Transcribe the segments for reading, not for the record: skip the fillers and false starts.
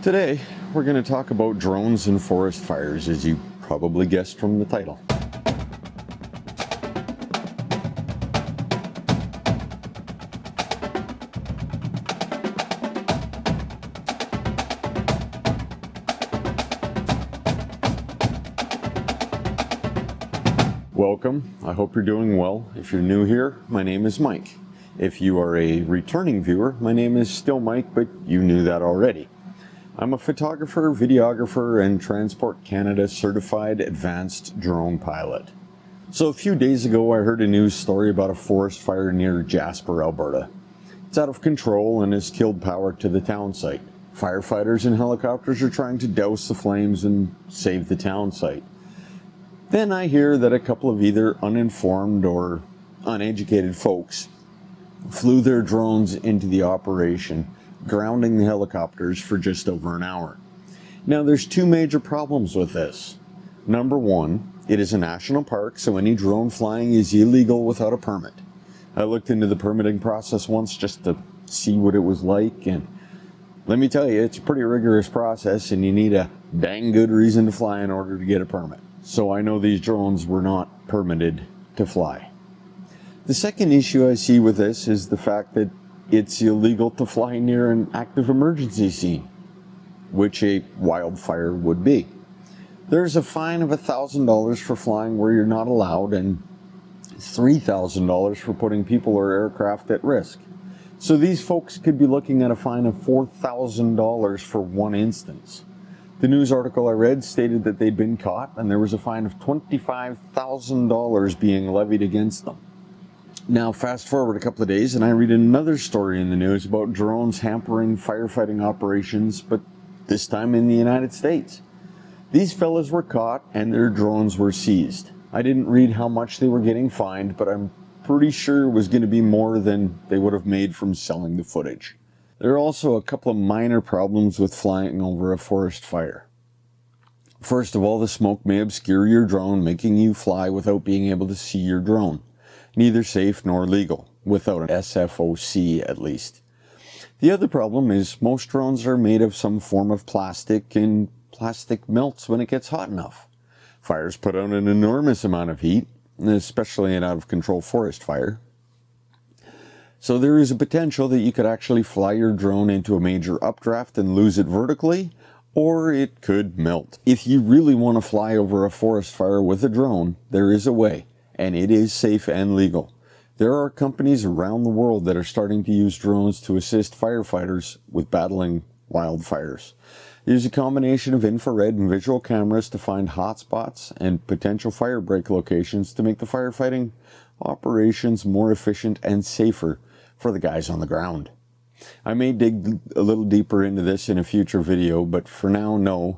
Today, we're going to talk about drones and forest fires, as you probably guessed from the title. Welcome. I hope you're doing well. If you're new here, my name is Mike. If you are a returning viewer, my name is still Mike, but you knew that already. I'm a photographer, videographer, and Transport Canada certified advanced drone pilot. So a few days ago, I heard a news story about a forest fire near Jasper, Alberta. It's out of control and has killed power to the town site. Firefighters and helicopters are trying to douse the flames and save the town site. Then I hear that a couple of either uninformed or uneducated folks flew their drones into the operation, grounding the helicopters for just over an hour. Now there's two major problems with this. Number one, it is a national park, so any drone flying is illegal without a permit. I looked into the permitting process once just to see what it was like, and let me tell you, it's a pretty rigorous process and you need a dang good reason to fly in order to get a permit. So I know these drones were not permitted to fly. The second issue I see with this is the fact that it's illegal to fly near an active emergency scene, which a wildfire would be. There's a fine of $1,000 for flying where you're not allowed and $3,000 for putting people or aircraft at risk. So these folks could be looking at a fine of $4,000 for one instance. The news article I read stated that they'd been caught and there was a fine of $25,000 being levied against them. Now fast forward a couple of days and I read another story in the news about drones hampering firefighting operations, but this time in the United States. These fellas were caught and their drones were seized. I didn't read how much they were getting fined, but I'm pretty sure it was going to be more than they would have made from selling the footage. There are also a couple of minor problems with flying over a forest fire. First of all, the smoke may obscure your drone, making you fly without being able to see your drone. Neither safe nor legal, without an SFOC at least. The other problem is most drones are made of some form of plastic, and plastic melts when it gets hot enough. Fires put out an enormous amount of heat, especially an out-of-control forest fire. So there is a potential that you could actually fly your drone into a major updraft and lose it vertically, or it could melt. If you really want to fly over a forest fire with a drone, there is a way. And it is safe and legal. There are companies around the world that are starting to use drones to assist firefighters with battling wildfires. There's a combination of infrared and visual cameras to find hotspots and potential fire break locations to make the firefighting operations more efficient and safer for the guys on the ground. I may dig a little deeper into this in a future video, but for now, know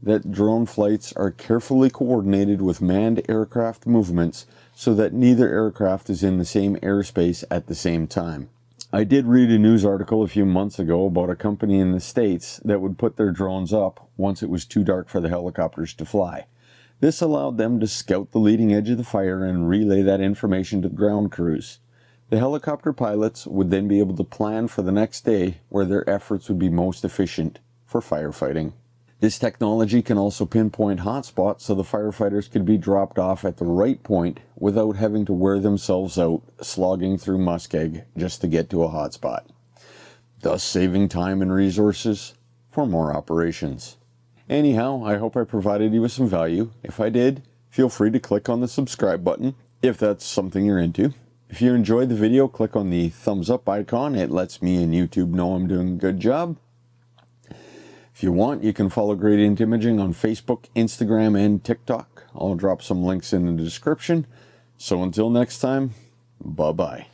that drone flights are carefully coordinated with manned aircraft movements so that neither aircraft is in the same airspace at the same time. I did read a news article a few months ago about a company in the States that would put their drones up once it was too dark for the helicopters to fly. This allowed them to scout the leading edge of the fire and relay that information to the ground crews. The helicopter pilots would then be able to plan for the next day where their efforts would be most efficient for firefighting. This technology can also pinpoint hotspots so the firefighters could be dropped off at the right point without having to wear themselves out slogging through muskeg just to get to a hotspot, thus saving time and resources for more operations. Anyhow, I hope I provided you with some value. If I did, feel free to click on the subscribe button if that's something you're into. If you enjoyed the video, click on the thumbs up icon. It lets me and YouTube know I'm doing a good job. If you want, you can follow Gradient Imaging on Facebook, Instagram, and TikTok. I'll drop some links in the description. So until next time, bye-bye.